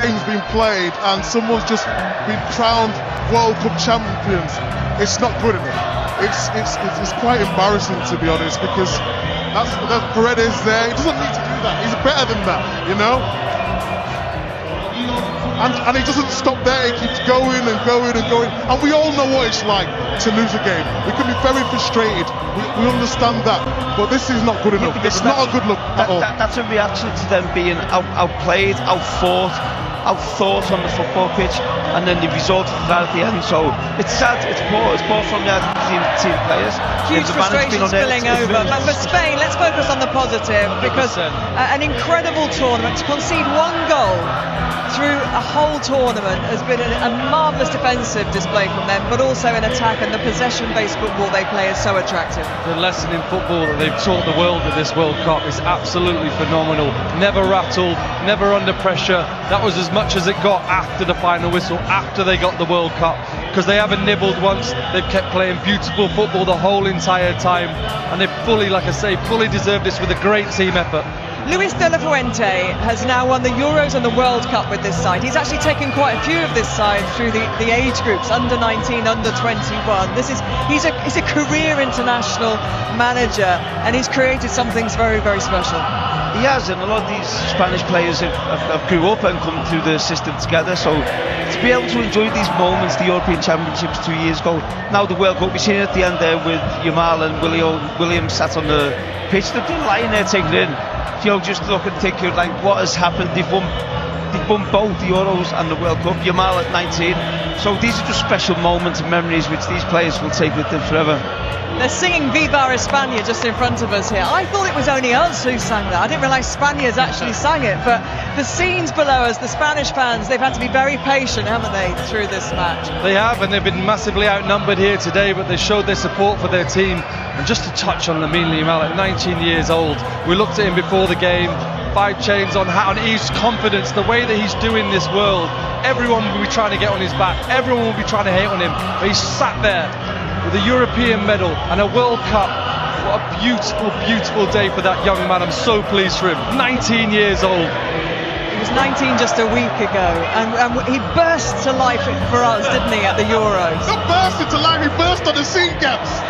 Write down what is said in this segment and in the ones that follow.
game's been played and someone's just been crowned World Cup Champions, it's not good enough. It's quite embarrassing, to be honest, because that's Paredes there. He doesn't need to do that. He's better than that, you know. And he doesn't stop there. He keeps going and going and going. And we all know what it's like to lose a game. We can be very frustrated. We understand that. But this is not good enough. It's not a good look at all. That's a reaction to them being outplayed, outthought on the football pitch, and then the result of that at the end. So it's sad, it's poor from the Argentine team players. Huge frustration spilling over. But for Spain, let's focus on the positive, because an incredible tournament. To concede one goal through a whole tournament has been a marvellous defensive display from them, but also in attack, and the possession-based football they play is so attractive. The lesson in football that they've taught the world at this World Cup is absolutely phenomenal. Never rattled, never under pressure. That was as much as it got after the final whistle, after they got the World Cup, because they haven't nibbled once. They've kept playing beautiful football the whole entire time, and they've fully, like I say, fully deserved this with a great team effort. Luis de la Fuente has now won the Euros and the World Cup with this side. He's actually taken quite a few of this side through the age groups, under 19, under 21. He's a career international manager, and he's created some things very, very special. He has, and a lot of these Spanish players have grew up and come through the system together, so to be able to enjoy these moments, the European Championships 2 years ago, now the World Cup, we've seen it at the end there with Yamal and Williams sat on the pitch. They've been lying there taking it in, you know, just look and think, like, what has happened? They've won both the Euros and the World Cup, Yamal at 19, so these are just special moments and memories which these players will take with them forever. They're singing Viva España just in front of us here. I thought it was only us who sang that. I didn't realise Spaniards actually sang it. But the scenes below us, the Spanish fans, they've had to be very patient, haven't they, through this match? They have, and they've been massively outnumbered here today, but they showed their support for their team. And just to touch on Lamine Yamal at 19 years old, we looked at him before the game, 5 chains on his confidence, the way that he's doing this world. Everyone will be trying to get on his back. Everyone will be trying to hate on him. But he's sat there with a European medal and a World Cup. What a beautiful, beautiful day for that young man. I'm so pleased for him. 19 years old. He was 19 just a week ago, and he burst to life for us, didn't he, at the Euros? Not burst into life, he burst on the seat gaps.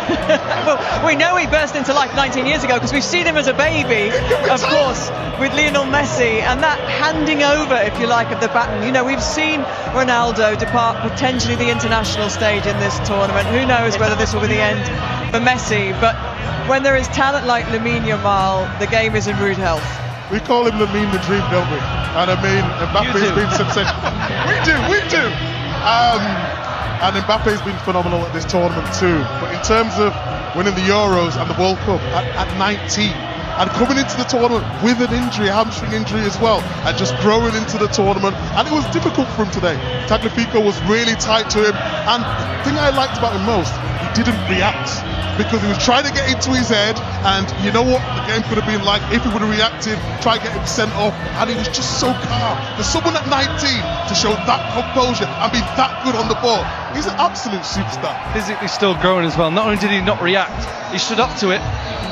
Well, we know he burst into life 19 years ago because we've seen him as a baby, of course, with Lionel Messi, and that handing over, if you like, of the baton. You know, we've seen Ronaldo depart potentially the international stage in this tournament. Who knows whether this will be the end for Messi, but when there is talent like Lamine Yamal, the game is in rude health. We call him Lamine the Dream, don't we? And I mean, Mbappe's been sensational. we do. And Mbappe's been phenomenal at this tournament too. But in terms of winning the Euros and the World Cup at 19, and coming into the tournament with an injury, a hamstring injury as well, and just growing into the tournament, and it was difficult for him today. Tagliafico was really tight to him, and the thing I liked about him most, he didn't react, because he was trying to get into his head, and you know what the game could have been like if he would have reacted, try to get him sent off, and he was just so calm. For someone at 19 to show that composure and be that good on the ball, he's an absolute superstar. Physically still growing as well. Not only did he not react, he stood up to it.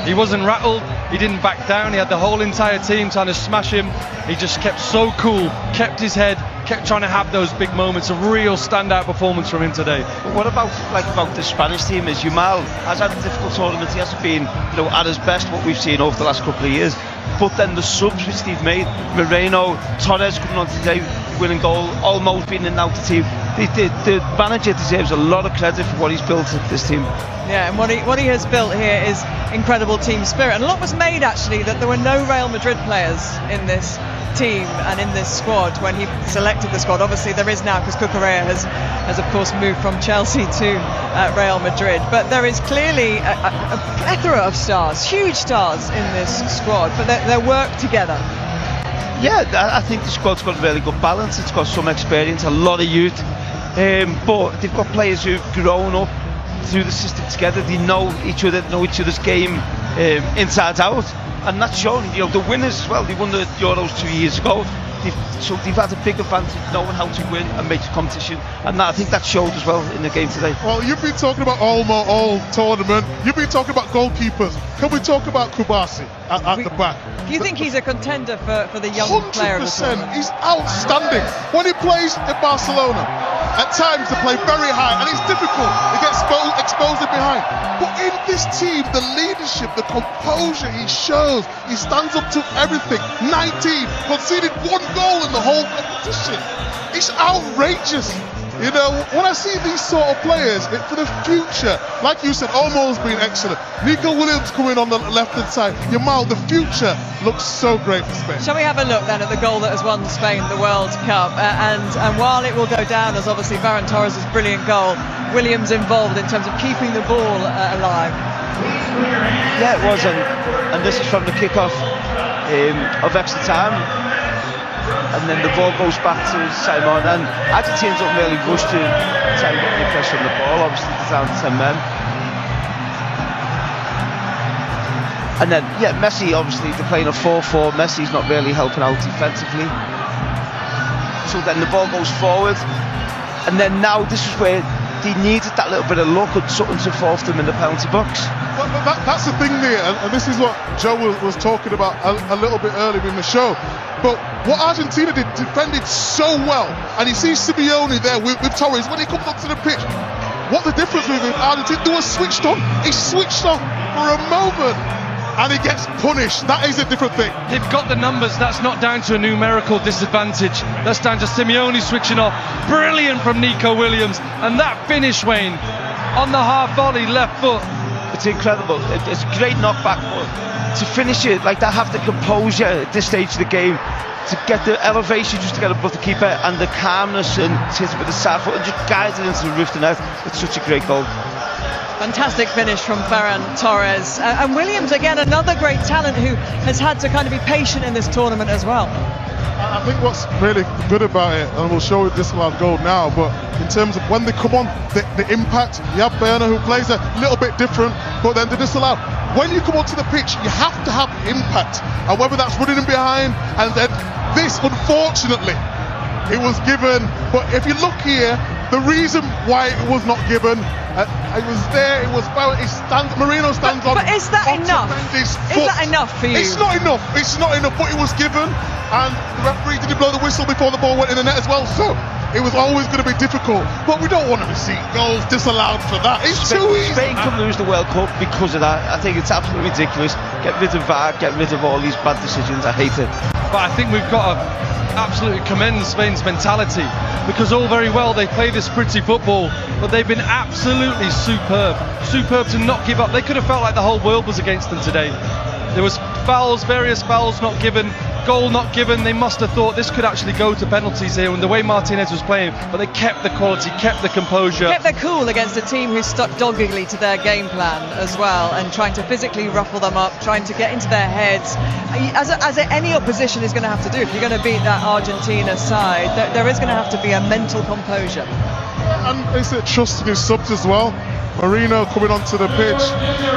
He wasn't rattled, he didn't back down, he had the whole entire team trying to smash him. He just kept so cool, kept his head, kept trying to have those big moments. A real standout performance from him today. But what about the Spanish team is Yamal has had a difficult tournament. He hasn't been, at his best, what we've seen over the last couple of years. But then the subs which they've made, Moreno, Torres coming on today, winning goal, almost being in and out the team. The manager deserves a lot of credit for what he's built at this team. Yeah, and what he has built here is incredible team spirit. And a lot was made, actually, that there were no Real Madrid players in this team and in this squad when he selected the squad. Obviously there is now, because Cucurella has of course moved from Chelsea to Real Madrid, but there is clearly a plethora of stars, huge stars in this squad, but they work together. Yeah, I think the squad's got a really good balance. It's got some experience, a lot of youth, but they've got players who've grown up through the system together. They know each other's game inside out, and that's shown. The winners as well, they won the Euros 2 years ago, they've had a big advantage knowing how to win and make the competition, and I think that showed as well in the game today. Well, you've been talking about Olmo all tournament, you've been talking about goalkeepers. Can we talk about Kubasi at the back? Do you think he's a contender for the young player of the 100%. tournament? He's outstanding. When he plays in Barcelona, at times they play very high and it's difficult. He gets exposed in behind. But in this team, the leadership, the composure he shows, he stands up to everything. 19, conceded 1 goal in the whole competition. It's outrageous. You know, when I see these sort of players, for the future, like you said, Olmo's been excellent. Nico Williams coming on the left-hand side. Yamal, the future looks so great for Spain. Shall we have a look then at the goal that has won Spain the World Cup? And while it will go down as obviously Ferran Torres' brilliant goal, Williams involved in terms of keeping the ball alive. Yeah, it was, and this is from the kick-off of extra time. And then the ball goes back to Simon, and Argentina don't really rush to try and get the pressure on the ball. Obviously, they're down to 10 men. And then, yeah, Messi, obviously, they're playing a 4-4. Messi's not really helping out defensively. So then the ball goes forward. And then now, this is where they needed that little bit of luck and something to force them in the penalty box. Well, that's the thing there, and this is what Joe was talking about a little bit earlier in the show. But what Argentina did, defended so well, and you see Simeone there with Torres when he comes onto the pitch. What the difference with Argentina? They were switched on. He switched off for a moment, and he gets punished. That is a different thing. They've got the numbers. That's not down to a numerical disadvantage. That's down to Simeone switching off. Brilliant from Nico Williams, and that finish, Wayne, on the half volley, left foot. It's incredible. It's a great knockback, but to finish it like that, have the composure at this stage of the game, to get the elevation just to get above the keeper, and the calmness, and hit it with the side foot and just guide it into the roof of the net. It's such a great goal. Fantastic finish from Ferran Torres. And Williams, again, another great talent who has had to kind of be patient in this tournament as well. I think what's really good about it, and we'll show you this live goal now, but in terms of when they come on, the impact, you have Berner who plays a little bit different, but then they disallow. When you come onto the pitch, you have to have impact, and whether that's running in behind, and then this, unfortunately, it was given. But if you look here, the reason why it was not given, it was there, it was foul, Marino stands on. But is that enough? Is that enough for you? It's not enough, but it was given, and the referee didn't blow the whistle before the ball went in the net as well, so it was always going to be difficult. But we don't want to see goals disallowed for that. It's too easy. Spain could lose the World Cup because of that. I think it's absolutely ridiculous. Get rid of VAR, get rid of all these bad decisions. I hate it. But I think we've got to absolutely commend Spain's mentality, because all very well they play this pretty football, but they've been absolutely superb to not give up. They could have felt like the whole world was against them today. There was fouls, various fouls not given, goal not given. They must have thought this could actually go to penalties here, and the way Martinez was playing, but they kept the quality, kept the composure, kept their cool against a team who stuck doggedly to their game plan as well, and trying to physically ruffle them up, trying to get into their heads, as any opposition is going to have to do. If you're going to beat that Argentina side, there is going to have to be a mental composure. And is it trusting his subs as well? Marino coming onto the pitch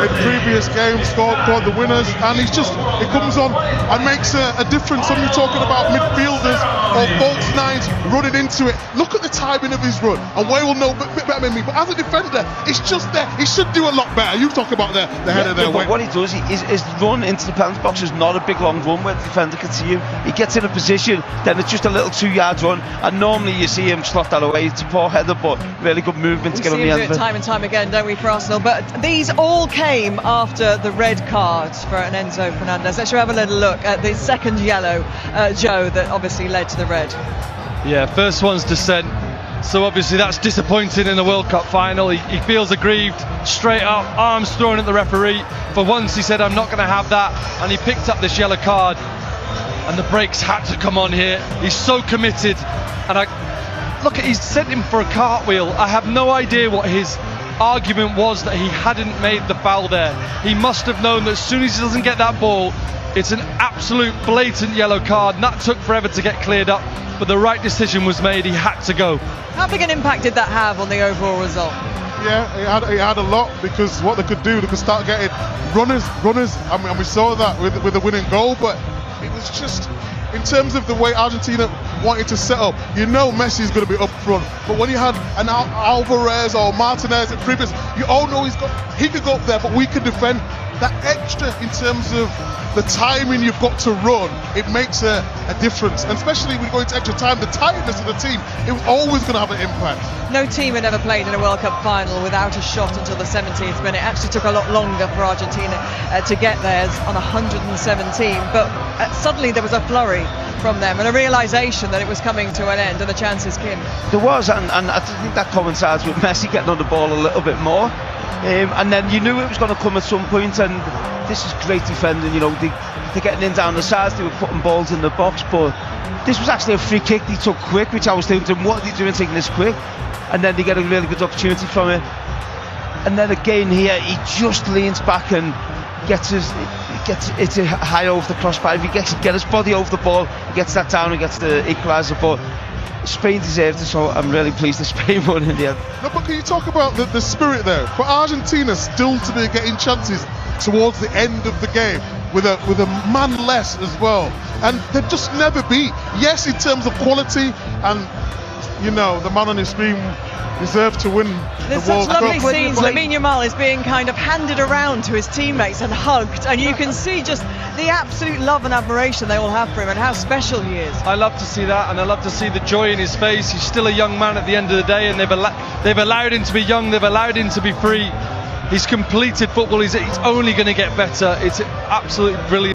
in previous games, scored the winners, and he comes on and makes a difference. When you're talking about midfielders or false nines running into it, look at the timing of his run, and Way will know a bit better than me, but as a defender, it's just there. He should do a lot better. You talk about the header there. But what he does, his run into the penalty box is not a big long run where the defender can see him. He gets in a position, then it's just a little 2-yard run, and normally you see him slot that away. It's a poor header, but really good movement to get on the end of it. Time and time again, don't we, for Arsenal? But these all came after the red card for Enzo Fernandez. Let's have a little look at the second yellow, Joe, that obviously led to the red. Yeah, first one's dissent. So obviously that's disappointing in the World Cup final. He feels aggrieved, straight up, arms thrown at the referee. For once he said, I'm not going to have that, and he picked up this yellow card, and the brakes had to come on here. He's so committed, and he's sent him for a cartwheel. I have no idea what his argument was that he hadn't made the foul there. He must have known that as soon as he doesn't get that ball, it's an absolute blatant yellow card, and that took forever to get cleared up, but the right decision was made. He had to go. How big an impact did that have on the overall result? Yeah, it had a lot, because what they could do, they could start getting runners. I mean, we saw that with the winning goal, but it was just in terms of the way Argentina wanted to set up, you know Messi's going to be up front. But when you had an Alvarez or Martinez at previous, you all know he could go up there, but we can defend. That extra in terms of the timing you've got to run, it makes a difference. And especially when going to extra time, the tightness of the team, it was always going to have an impact. No team had ever played in a World Cup final without a shot until the 17th minute. It actually took a lot longer for Argentina to get theirs on 117. But suddenly there was a flurry from them and a realisation that it was coming to an end and the chances came. There was, and I think that coincides with Messi getting on the ball a little bit more. And then you knew it was going to come at some point, and this is great defending. You know, they're getting in down the sides, they were putting balls in the box, but this was actually a free kick they took quick, which I was thinking, what are they doing taking this quick? And then they get a really good opportunity from it. And then again here, he just leans back and gets it high over the crossbar. If he gets his body over the ball, he gets that down and gets the equaliser. But Spain deserved it, so I'm really pleased that Spain won in the end. No, but can you talk about the spirit there? For Argentina still to be getting chances towards the end of the game with a man less as well, and they've just never beat. Yes, in terms of quality, and you know the man on his screen deserved to win There's the World such lovely Cup. scenes. Lamine Yamal is being kind of handed around to his teammates and hugged, and you can see just the absolute love and admiration they all have for him and how special he is. I love to see that, and I love to see the joy in his face. He's still a young man at the end of the day, and they've allowed him to be young, they've allowed him to be free. He's completed football, he's only going to get better. It's absolutely brilliant.